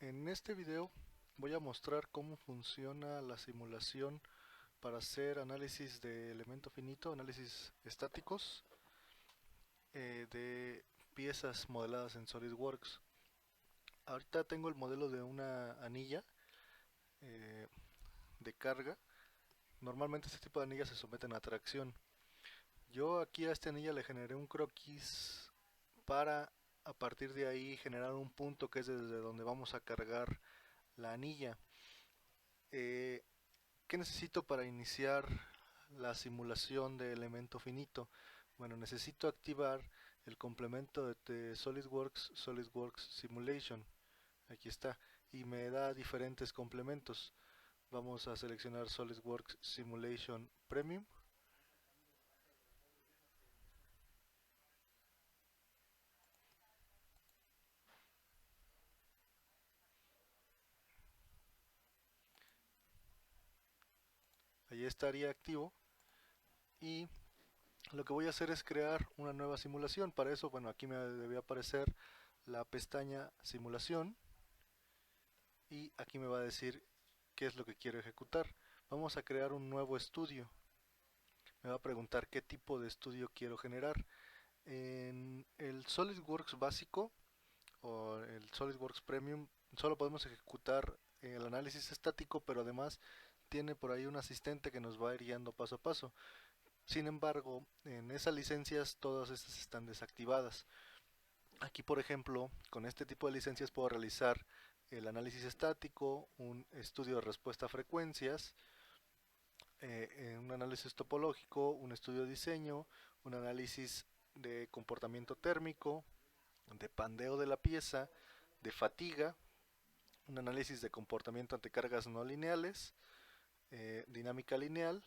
En este video voy a mostrar cómo funciona la simulación para hacer análisis de elemento finito, análisis estáticos de piezas modeladas en SolidWorks. Ahorita tengo el modelo de una anilla eh, de carga. Normalmente este tipo de anillas se someten a tracción. Yo aquí a esta anilla le generé un croquis para a partir de ahí generar un punto que es desde donde vamos a cargar la anilla. Eh, ¿Qué necesito para iniciar la simulación de elemento finito? Bueno, necesito activar el complemento de SolidWorks, SolidWorks Simulation. Aquí está. Y me da diferentes complementos. Vamos a seleccionar SolidWorks Simulation Premium. Ahí estaría activo. Y lo que voy a hacer es crear una nueva simulación. Para eso, bueno, aquí me debe aparecer la pestaña simulación. Y aquí me va a decir qué es lo que quiero ejecutar. Vamos a crear un nuevo estudio. Me va a preguntar qué tipo de estudio quiero generar. En el SolidWorks básico o el SolidWorks Premium solo podemos ejecutar el análisis estático, pero además tiene por ahí un asistente que nos va a ir guiando paso a paso. Sin embargo, en esas licencias todas estas están desactivadas. Aquí, por ejemplo, con este tipo de licencias puedo realizar el análisis estático, un estudio de respuesta a frecuencias, un análisis topológico, un estudio de diseño, un análisis de comportamiento térmico, de pandeo de la pieza, de fatiga, un análisis de comportamiento ante cargas no lineales, dinámica lineal,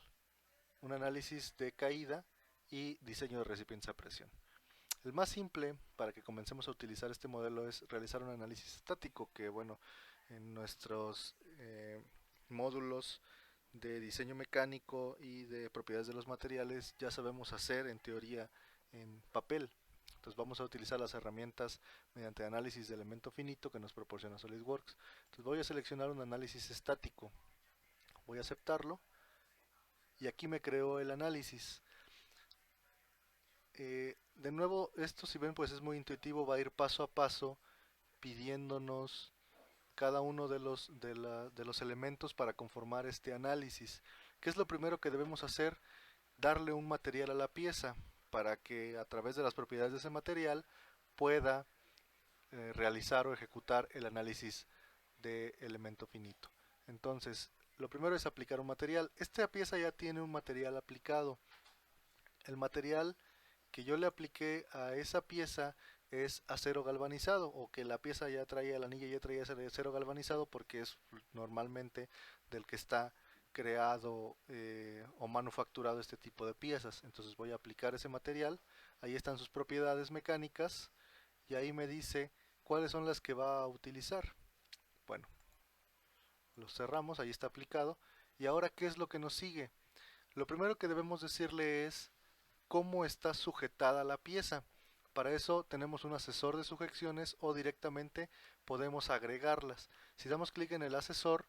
un análisis de caída y diseño de recipientes a presión. El más simple para que comencemos a utilizar este modelo es realizar un análisis estático que, bueno, en nuestros módulos de diseño mecánico y de propiedades de los materiales ya sabemos hacer en teoría en papel. Entonces vamos a utilizar las herramientas mediante análisis de elemento finito que nos proporciona SolidWorks. Entonces voy a seleccionar un análisis estático, voy a aceptarlo y aquí me creó el análisis. De nuevo, esto si ven pues es muy intuitivo, va a ir paso a paso pidiéndonos cada uno de los elementos para conformar este análisis. ¿Qué es lo primero que debemos hacer? Darle un material a la pieza para que a través de las propiedades de ese material pueda realizar o ejecutar el análisis de elemento finito. Entonces, lo primero es aplicar un material. Esta pieza ya tiene un material aplicado. El material que yo le apliqué a esa pieza es acero galvanizado, o que la pieza ya traía, la anilla ya traía acero galvanizado, porque es normalmente del que está creado o manufacturado este tipo de piezas. Entonces voy a aplicar ese material, ahí están sus propiedades mecánicas y ahí me dice cuáles son las que va a utilizar. Bueno, lo cerramos, ahí está aplicado. Y ahora, ¿qué es lo que nos sigue? Lo primero que debemos decirle es cómo está sujetada la pieza. Para eso tenemos un asesor de sujeciones o directamente podemos agregarlas. Si damos clic en el asesor,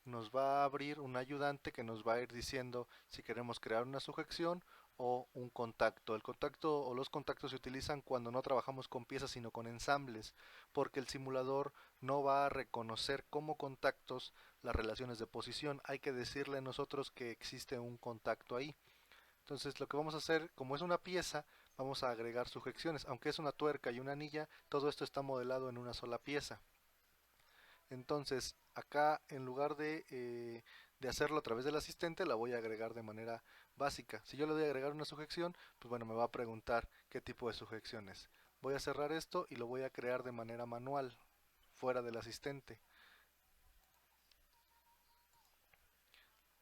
nos va a abrir un ayudante que nos va a ir diciendo si queremos crear una sujeción o un contacto. El contacto o los contactos se utilizan cuando no trabajamos con piezas sino con ensambles, porque el simulador no va a reconocer como contactos las relaciones de posición. Hay que decirle a nosotros que existe un contacto ahí. Entonces lo que vamos a hacer, como es una pieza, vamos a agregar sujeciones. Aunque es una tuerca y una anilla, todo esto está modelado en una sola pieza. Entonces acá en lugar de hacerlo a través del asistente, la voy a agregar de manera básica. Si yo le doy a agregar una sujeción, pues bueno, me va a preguntar qué tipo de sujeción es. Voy a cerrar esto y lo voy a crear de manera manual, fuera del asistente.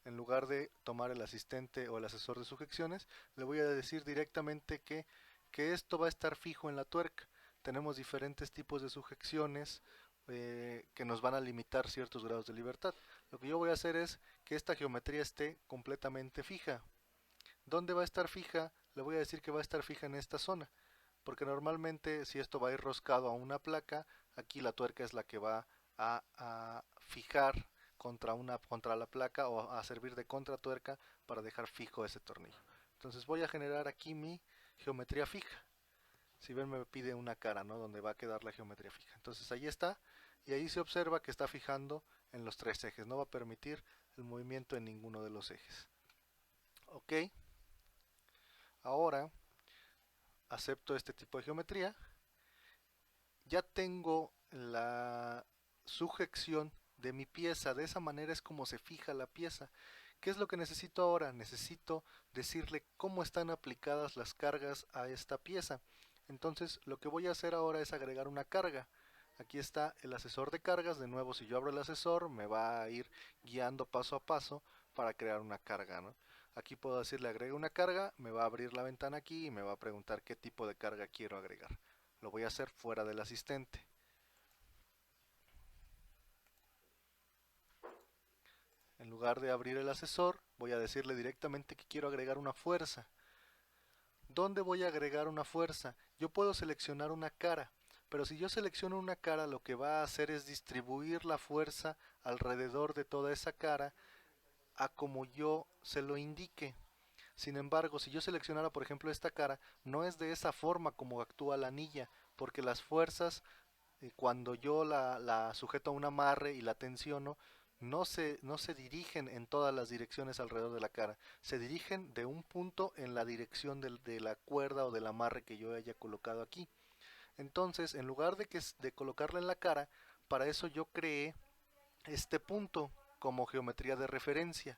En lugar de tomar el asistente o el asesor de sujeciones, le voy a decir directamente que esto va a estar fijo en la tuerca. Tenemos diferentes tipos de sujeciones que nos van a limitar ciertos grados de libertad. Lo que yo voy a hacer es que esta geometría esté completamente fija. ¿Dónde va a estar fija? Le voy a decir que va a estar fija en esta zona, porque normalmente si esto va a ir roscado a una placa, aquí la tuerca es la que va a fijar contra la placa o a servir de contratuerca para dejar fijo ese tornillo. Entonces voy a generar aquí mi geometría fija. Si ven me pide una cara, ¿no? Donde va a quedar la geometría fija. Entonces ahí está y ahí se observa que está fijando en los tres ejes. No va a permitir el movimiento en ninguno de los ejes. Ok. Ahora acepto este tipo de geometría. Ya tengo la sujeción de mi pieza. De esa manera es como se fija la pieza. ¿Qué es lo que necesito ahora? Necesito decirle cómo están aplicadas las cargas a esta pieza. Entonces lo que voy a hacer ahora es agregar una carga. Aquí está el asesor de cargas. De nuevo, si yo abro el asesor, me va a ir guiando paso a paso para crear una carga, ¿no? Aquí puedo decirle agrega una carga, me va a abrir la ventana aquí y me va a preguntar qué tipo de carga quiero agregar. Lo voy a hacer fuera del asistente. En lugar de abrir el asesor, voy a decirle directamente que quiero agregar una fuerza. ¿Dónde voy a agregar una fuerza? Yo puedo seleccionar una cara, pero si yo selecciono una cara, lo que va a hacer es distribuir la fuerza alrededor de toda esa cara a como yo se lo indique. Sin embargo, si yo seleccionara, por ejemplo, esta cara, no es de esa forma como actúa la anilla, porque las fuerzas, cuando yo la sujeto a un amarre y la tensiono, no se dirigen en todas las direcciones alrededor de la cara, se dirigen de un punto en la dirección de la cuerda o del amarre que yo haya colocado aquí. Entonces, en lugar de colocarla en la cara, para eso yo creé este punto como geometría de referencia.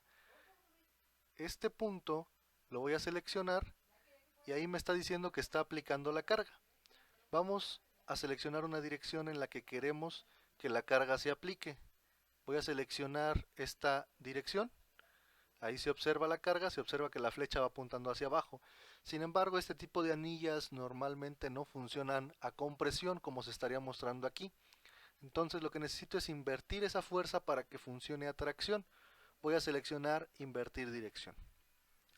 Este punto lo voy a seleccionar y ahí me está diciendo que está aplicando la carga. Vamos a seleccionar una dirección en la que queremos que la carga se aplique. Voy a seleccionar esta dirección. Ahí se observa la carga, se observa que la flecha va apuntando hacia abajo. Sin embargo, este tipo de anillas normalmente no funcionan a compresión como se estaría mostrando aquí. Entonces lo que necesito es invertir esa fuerza para que funcione a tracción. Voy a seleccionar invertir dirección.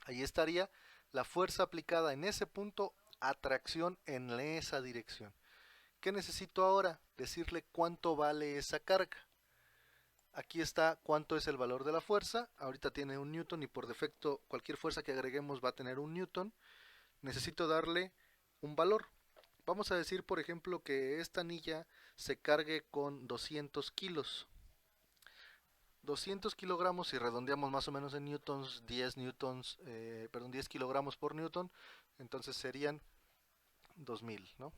Ahí estaría la fuerza aplicada en ese punto a tracción en esa dirección. ¿Qué necesito ahora? Decirle cuánto vale esa carga. Aquí está cuánto es el valor de la fuerza. Ahorita tiene un newton y por defecto cualquier fuerza que agreguemos va a tener un newton. Necesito darle un valor. Vamos a decir, por ejemplo, que esta anilla se cargue con 200 kilos. 200 kilogramos, si redondeamos más o menos en newtons, 10 newtons, 10 kilogramos por newton, entonces serían 2000, ¿no?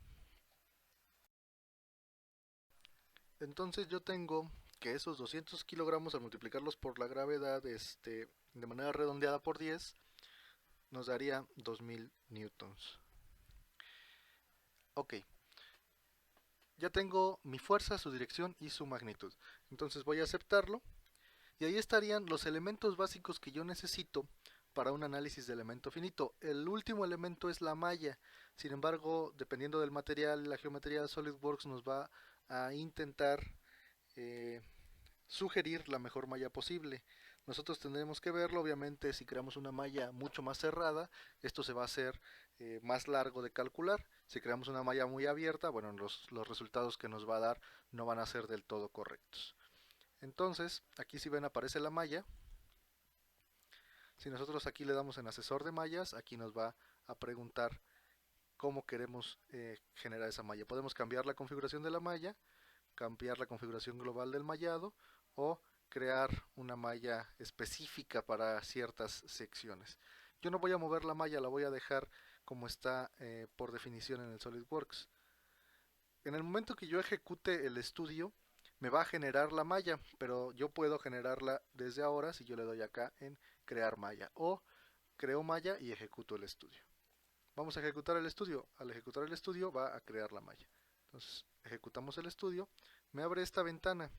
Entonces yo tengo que esos 200 kilogramos al multiplicarlos por la gravedad de manera redondeada por 10 nos daría 2000 newtons. Ok, ya tengo mi fuerza, su dirección y su magnitud. Entonces voy a aceptarlo y ahí estarían los elementos básicos que yo necesito para un análisis de elemento finito. El último elemento es la malla. Sin embargo, dependiendo del material, la geometría de SolidWorks nos va a intentar eh, sugerir la mejor malla posible. Nosotros tendremos que verlo, obviamente si creamos una malla mucho más cerrada, esto se va a hacer más largo de calcular. Si creamos una malla muy abierta, bueno, los resultados que nos va a dar no van a ser del todo correctos. Entonces, aquí si ven aparece la malla. Si nosotros aquí le damos en asesor de mallas, aquí nos va a preguntar cómo queremos generar esa malla. Podemos cambiar la configuración de la malla, cambiar la configuración global del mallado o crear una malla específica para ciertas secciones. Yo no voy a mover la malla, la voy a dejar como está por definición en el SolidWorks. En el momento que yo ejecute el estudio, me va a generar la malla, pero yo puedo generarla desde ahora si yo le doy acá en crear malla o creo malla y ejecuto el estudio. Vamos a ejecutar el estudio. Al ejecutar el estudio va a crear la malla. Entonces ejecutamos el estudio. Me abre esta ventana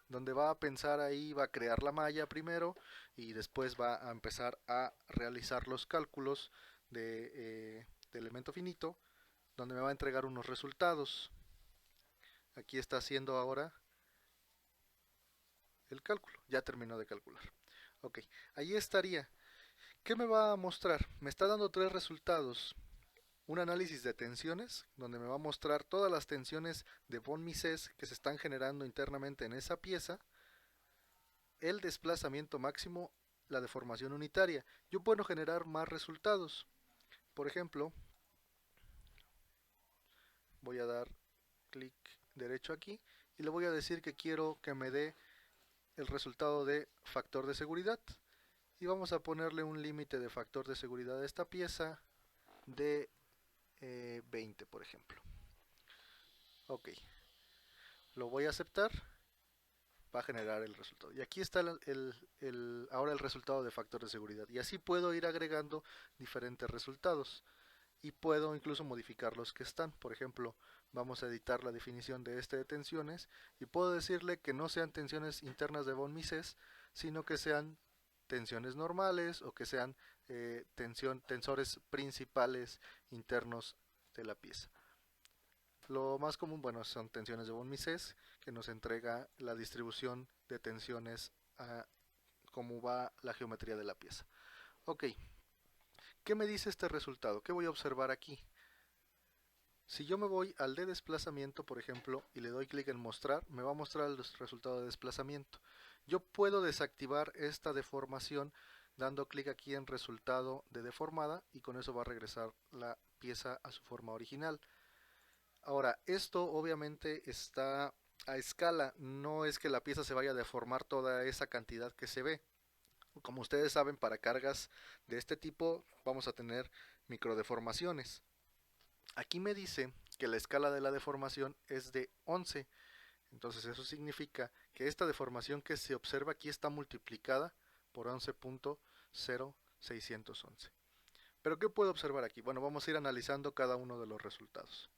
donde va a pensar ahí, va a crear la malla primero y después va a empezar a realizar los cálculos de elemento finito, donde me va a entregar unos resultados. Aquí está haciendo ahora el cálculo. Ya terminó de calcular. Ok, ahí estaría. ¿Qué me va a mostrar? Me está dando tres resultados. un análisis de tensiones, donde me va a mostrar todas las tensiones de von Mises que se están generando internamente en esa pieza, el desplazamiento máximo, la deformación unitaria. Yo puedo generar más resultados. Por ejemplo, voy a dar clic derecho aquí y le voy a decir que quiero que me dé el resultado de factor de seguridad. Y vamos a ponerle un límite de factor de seguridad a esta pieza de 20, por ejemplo. Ok, lo voy a aceptar, va a generar el resultado. Y aquí está ahora el resultado de factor de seguridad. Y así puedo ir agregando diferentes resultados. Y puedo incluso modificar los que están. Por ejemplo, vamos a editar la definición de este de tensiones y puedo decirle que no sean tensiones internas de von Mises, sino que sean tensiones normales o que sean tensores principales internos de la pieza. Lo más común, bueno, son tensiones de von Mises, que nos entrega la distribución de tensiones a cómo va la geometría de la pieza. Ok, ¿qué me dice este resultado? ¿Qué voy a observar aquí? Si yo me voy al de desplazamiento, por ejemplo, y le doy clic en mostrar, me va a mostrar el resultado de desplazamiento. Yo puedo desactivar esta deformación dando clic aquí en resultado de deformada y con eso va a regresar la pieza a su forma original. Ahora, esto obviamente está a escala, no es que la pieza se vaya a deformar toda esa cantidad que se ve. Como ustedes saben, para cargas de este tipo vamos a tener microdeformaciones. Aquí me dice que la escala de la deformación es de 11, entonces eso significa que esta deformación que se observa aquí está multiplicada por 11.0611. ¿Pero qué puedo observar aquí? Bueno, vamos a ir analizando cada uno de los resultados.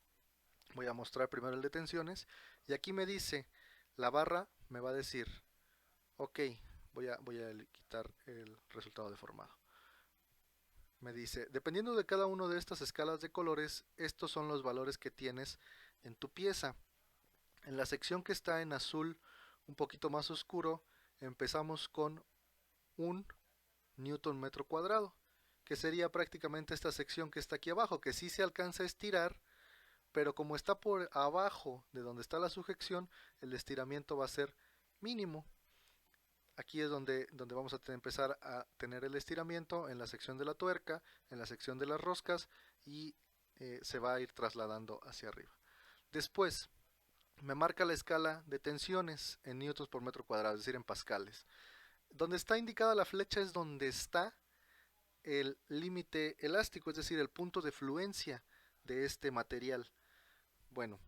Voy a mostrar primero el de tensiones y aquí me dice, la barra me va a decir, ok, voy a quitar el resultado deformado. Me dice, dependiendo de cada una de estas escalas de colores, estos son los valores que tienes en tu pieza. En la sección que está en azul, un poquito más oscuro, empezamos con 1 newton metro cuadrado, que sería prácticamente esta sección que está aquí abajo, que sí se alcanza a estirar, pero como está por abajo de donde está la sujeción, el estiramiento va a ser mínimo. Aquí es donde vamos a empezar a tener el estiramiento en la sección de la tuerca, en la sección de las roscas y se va a ir trasladando hacia arriba. Después me marca la escala de tensiones en newtons por metro cuadrado, es decir, en pascales. Donde está indicada la flecha es donde está el límite elástico, es decir, el punto de fluencia de este material. Bueno,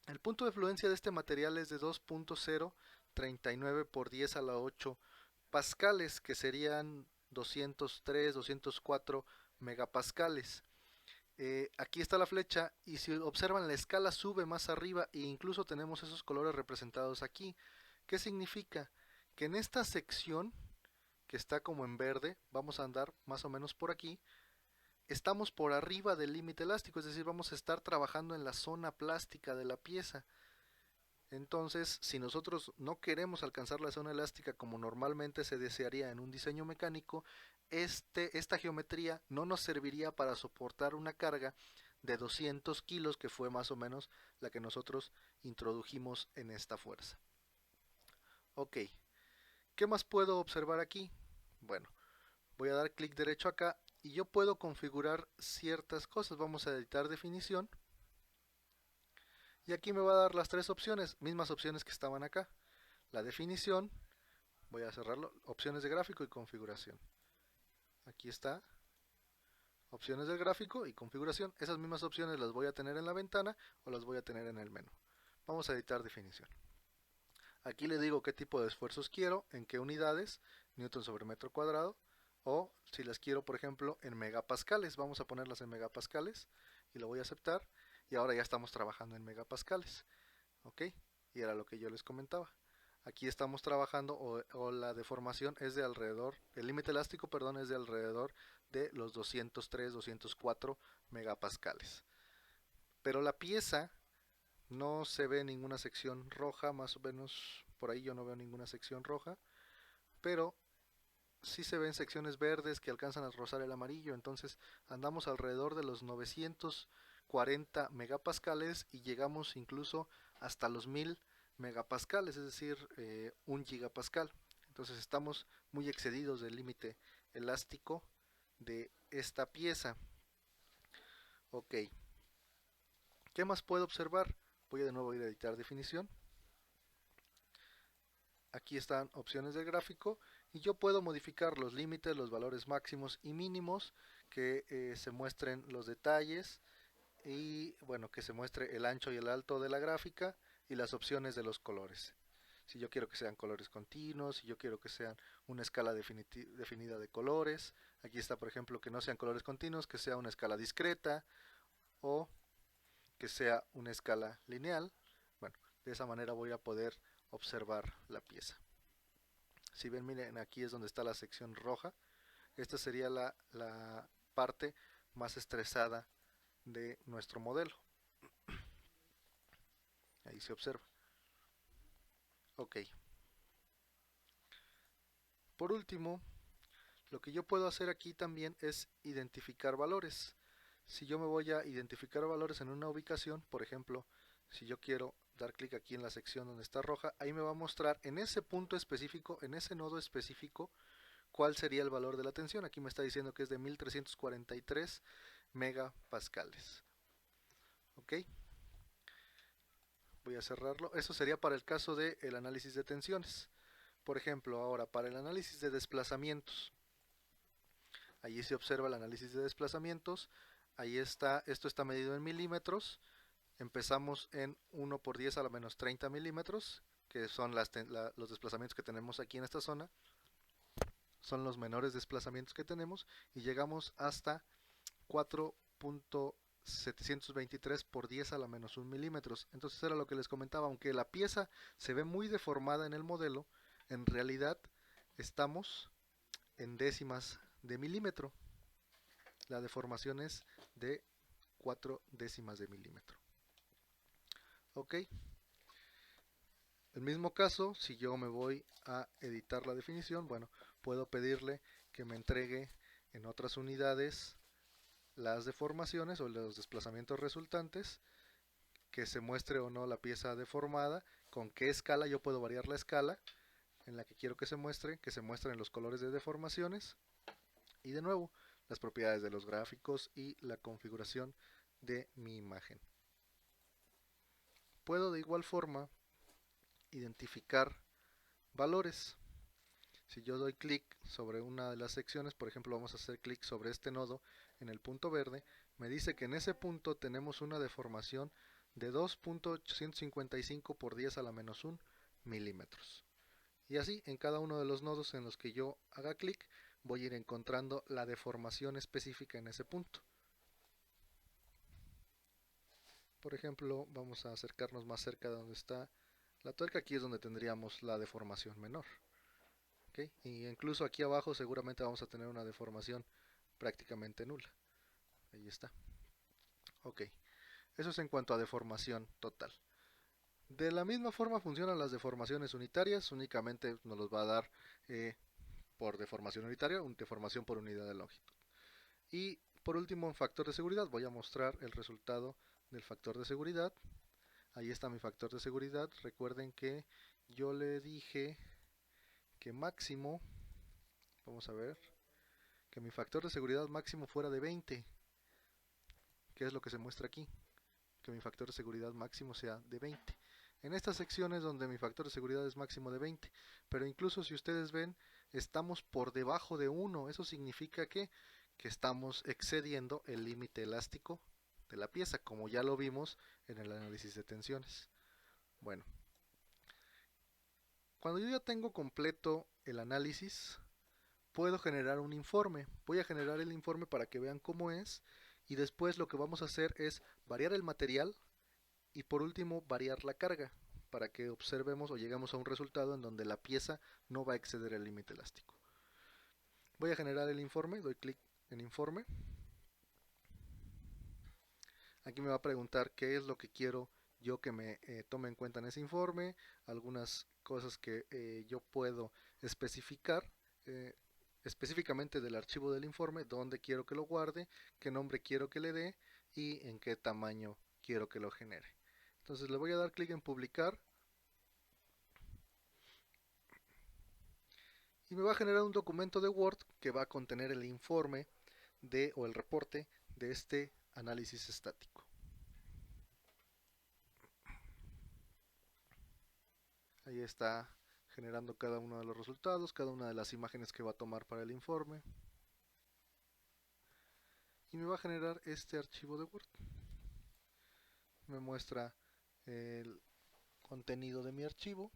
el punto de fluencia de este material es de 2.039 por 10 a la 8 pascales, que serían 203, 204 megapascales. Aquí está la flecha y si observan la escala sube más arriba e incluso tenemos esos colores representados aquí. ¿Qué significa? Que en esta sección que está como en verde, vamos a andar más o menos por aquí, estamos por arriba del límite elástico, es decir, vamos a estar trabajando en la zona plástica de la pieza. Entonces, si nosotros no queremos alcanzar la zona elástica como normalmente se desearía en un diseño mecánico, esta geometría no nos serviría para soportar una carga de 200 kilos, que fue más o menos la que nosotros introdujimos en esta fuerza. Ok, ¿qué más puedo observar aquí? Bueno, voy a dar clic derecho acá y yo puedo configurar ciertas cosas. Vamos a editar definición. Y aquí me va a dar las tres opciones, mismas opciones que estaban acá. La definición, voy a cerrarlo, opciones de gráfico y configuración. Aquí está, opciones del gráfico y configuración. Esas mismas opciones las voy a tener en la ventana o las voy a tener en el menú. Vamos a editar definición. Aquí le digo qué tipo de esfuerzos quiero, en qué unidades, newton sobre metro cuadrado, o si las quiero, por ejemplo, en megapascales. Vamos a ponerlas en megapascales y lo voy a aceptar. Y ahora ya estamos trabajando en megapascales. ¿Ok? Y era lo que yo les comentaba. Aquí estamos trabajando o la deformación es de alrededor, el límite elástico, perdón, es de alrededor de los 203, 204 megapascales. Pero la pieza no se ve ninguna sección roja, más o menos por ahí yo no veo ninguna sección roja, pero sí se ven secciones verdes que alcanzan a rozar el amarillo, entonces andamos alrededor de los 940 megapascales y llegamos incluso hasta los 1000 megapascales, es decir, 1 gigapascal. Entonces estamos muy excedidos del límite elástico de esta pieza. Ok, ¿qué más puedo observar? Voy a de nuevo ir a editar definición. Aquí están opciones del gráfico y yo puedo modificar los límites, los valores máximos y mínimos, que se muestren los detalles y bueno, que se muestre el ancho y el alto de la gráfica y las opciones de los colores. Si yo quiero que sean colores continuos, si yo quiero que sean una escala definida de colores, aquí está por ejemplo que no sean colores continuos, que sea una escala discreta o que sea una escala lineal. Bueno, de esa manera voy a poder observar la pieza. Si ven, miren, aquí es donde está la sección roja. Esta sería la parte más estresada de nuestro modelo. Ahí se observa. Ok. Por último, lo que yo puedo hacer aquí también es identificar valores. Si yo me voy a identificar valores en una ubicación, por ejemplo, si yo quiero dar clic aquí en la sección donde está roja, ahí me va a mostrar en ese punto específico, en ese nodo específico, cuál sería el valor de la tensión. Aquí me está diciendo que es de 1343 megapascales. Ok, voy a cerrarlo. Eso sería para el caso del análisis de tensiones. Por ejemplo, ahora para el análisis de desplazamientos. Allí se observa el análisis de desplazamientos. Ahí está, esto está medido en milímetros. Empezamos en 1 por 10 a la menos 30 milímetros, que son los desplazamientos que tenemos aquí en esta zona. Son los menores desplazamientos que tenemos y llegamos hasta 4.723 por 10 a la menos 1 milímetros. Entonces era lo que les comentaba, aunque la pieza se ve muy deformada en el modelo, en realidad estamos en décimas de milímetro. La deformación es de 4 décimas de milímetro. Ok. El mismo caso, si yo me voy a editar la definición, bueno, puedo pedirle que me entregue en otras unidades las deformaciones o los desplazamientos resultantes, que se muestre o no la pieza deformada, con qué escala. Yo puedo variar la escala en la que quiero que se muestren los colores de deformaciones y de nuevo las propiedades de los gráficos y la configuración de mi imagen. Puedo de igual forma identificar valores. Si yo doy clic sobre una de las secciones, por ejemplo vamos a hacer clic sobre este nodo en el punto verde, me dice que en ese punto tenemos una deformación de 2.855 por 10 a la menos 1 milímetros. Y así en cada uno de los nodos en los que yo haga clic voy a ir encontrando la deformación específica en ese punto. Por ejemplo, vamos a acercarnos más cerca de donde está la tuerca. Aquí es donde tendríamos la deformación menor. ¿Okay? Y incluso aquí abajo seguramente vamos a tener una deformación prácticamente nula. Ahí está. Ok, eso es en cuanto a deformación total. De la misma forma funcionan las deformaciones unitarias, únicamente nos los va a dar por deformación unitaria, deformación por unidad de longitud. Y por último, en factor de seguridad, voy a mostrar el resultado del factor de seguridad. Ahí está mi factor de seguridad. Recuerden que yo le dije que máximo, vamos a ver, que mi factor de seguridad máximo fuera de 20, que es lo que se muestra aquí, que mi factor de seguridad máximo sea de 20. En estas secciones donde mi factor de seguridad es máximo de 20, pero incluso si ustedes ven, estamos por debajo de 1, eso significa que estamos excediendo el límite elástico de la pieza, como ya lo vimos en el análisis de tensiones. Bueno, cuando yo ya tengo completo el análisis, puedo generar un informe. Voy a generar el informe para que vean cómo es, y después lo que vamos a hacer es variar el material y por último variar la carga para que observemos o lleguemos a un resultado en donde la pieza no va a exceder el límite elástico. Voy a generar el informe, doy clic en informe. Aquí me va a preguntar qué es lo que quiero yo que me tome en cuenta en ese informe, algunas cosas que yo puedo especificar. específicamente del archivo del informe, dónde quiero que lo guarde, qué nombre quiero que le dé y en qué tamaño quiero que lo genere. Entonces le voy a dar clic en publicar y me va a generar un documento de Word que va a contener el informe o el reporte de este análisis estático. Ahí está generando cada uno de los resultados, cada una de las imágenes que va a tomar para el informe. Y me va a generar este archivo de Word. Me muestra el contenido de mi archivo.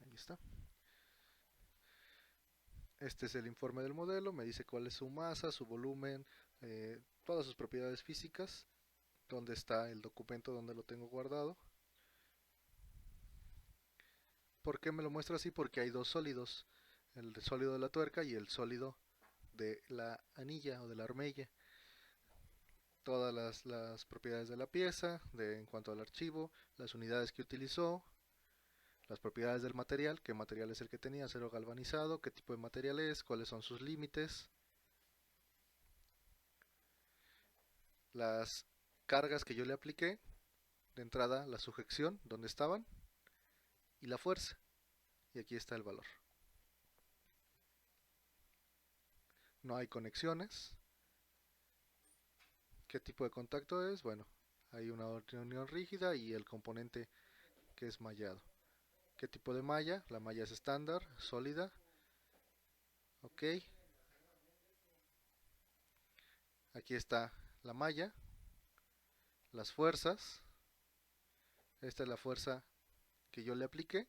Ahí está. Este es el informe del modelo, me dice cuál es su masa, su volumen, todas sus propiedades físicas, dónde está el documento, donde lo tengo guardado. ¿Por qué me lo muestra así? Porque hay dos sólidos, el sólido de la tuerca y el sólido de la anilla o de la armella. Todas las propiedades de la pieza, en cuanto al archivo, las unidades que utilizó, las propiedades del material, qué material es el que tenía, acero galvanizado, qué tipo de material es, cuáles son sus límites, las cargas que yo le apliqué, de entrada la sujeción, donde estaban, y la fuerza, y aquí está el valor. No hay conexiones. ¿Qué tipo de contacto es? Bueno, hay una unión rígida y el componente que es mallado. ¿Qué tipo de malla? La malla es estándar, sólida. Ok. Aquí está la malla, las fuerzas. Esta es la fuerza que yo le apliqué,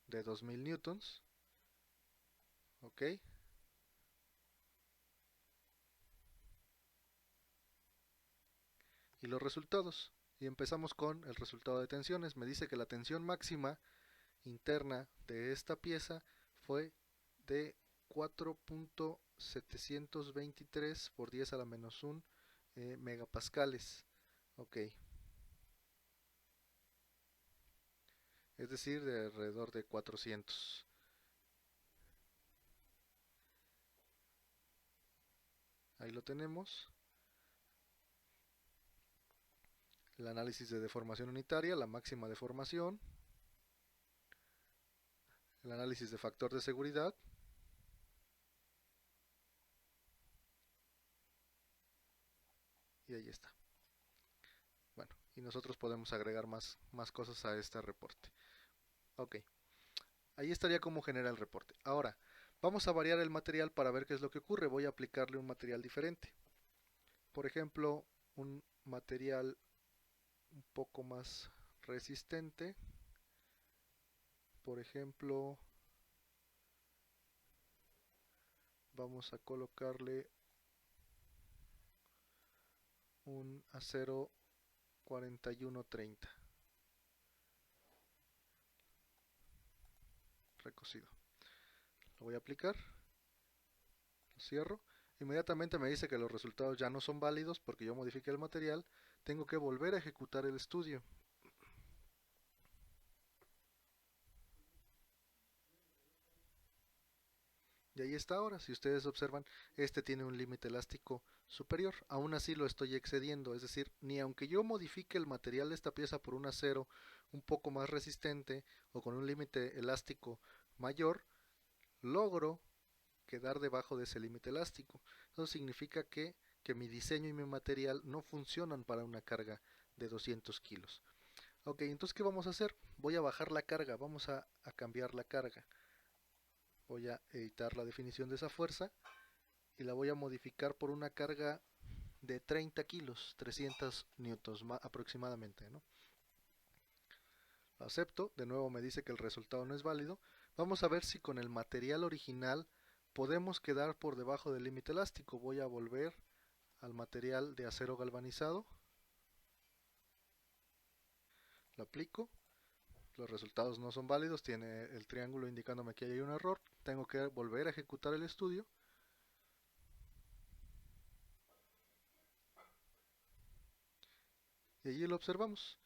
de 2000 newtons. Ok. Y los resultados. Y empezamos con el resultado de tensiones. Me dice que la tensión máxima interna de esta pieza fue de 4.723 por 10 a la menos 1 megapascales. Ok. Es decir, de alrededor de 400. Ahí lo tenemos. El análisis de deformación unitaria, la máxima deformación. El análisis de factor de seguridad. Y ahí está. Bueno, y nosotros podemos agregar más cosas a este reporte. Ok, ahí estaría cómo genera el reporte. Ahora, vamos a variar el material para ver qué es lo que ocurre. Voy a aplicarle un material diferente. Por ejemplo, un material un poco más resistente. Por ejemplo, vamos a colocarle un acero 4130 recocido. Lo voy a aplicar, lo cierro. Inmediatamente me dice que los resultados ya no son válidos porque yo modifiqué el material. Tengo que volver a ejecutar el estudio. Y ahí está ahora, si ustedes observan, este tiene un límite elástico superior, aún así lo estoy excediendo, es decir, ni aunque yo modifique el material de esta pieza por un acero un poco más resistente o con un límite elástico mayor, logro quedar debajo de ese límite elástico. Eso significa que mi diseño y mi material no funcionan para una carga de 200 kilos. Ok, entonces ¿qué vamos a hacer? Voy a bajar la carga, vamos a cambiar la carga. Voy a editar la definición de esa fuerza y la voy a modificar por una carga de 30 kilos, 300 newtons aproximadamente, ¿no? Lo acepto, de nuevo me dice que el resultado no es válido. Vamos a ver si con el material original podemos quedar por debajo del límite elástico. Voy a volver al material de acero galvanizado, lo aplico, los resultados no son válidos, tiene el triángulo indicándome que hay un error, tengo que volver a ejecutar el estudio. Y allí lo observamos.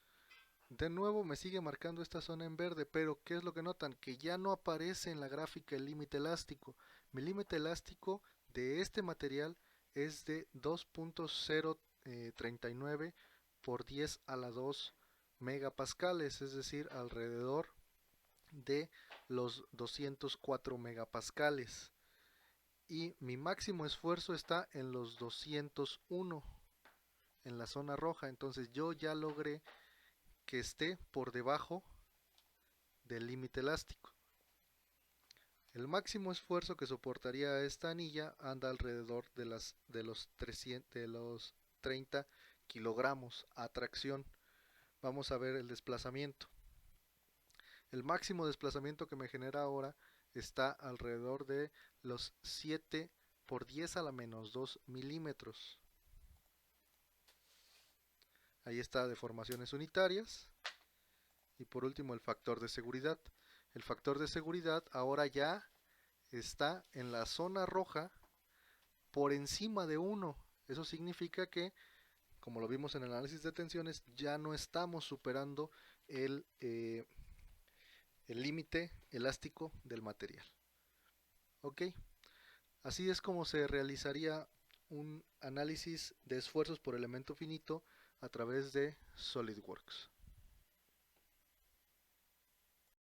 De nuevo me sigue marcando esta zona en verde, pero ¿qué es lo que notan? Que ya no aparece en la gráfica el límite elástico. Mi límite elástico de este material es de 2.039 por 10 a la 2 megapascales, es decir, alrededor de los 204 megapascales. Y mi máximo esfuerzo está en los 201, en la zona roja. Entonces yo ya logré que esté por debajo del límite elástico. El máximo esfuerzo que soportaría esta anilla anda alrededor de los 30 kilogramos a tracción. Vamos a ver el desplazamiento. El máximo desplazamiento que me genera ahora está alrededor de los 7 por 10 a la menos 2 milímetros. Ahí está deformaciones unitarias. Y por último el factor de seguridad. El factor de seguridad ahora ya está en la zona roja por encima de 1. Eso significa que, como lo vimos en el análisis de tensiones, ya no estamos superando el límite elástico del material. ¿Ok? Así es como se realizaría un análisis de esfuerzos por elemento finito a través de SolidWorks.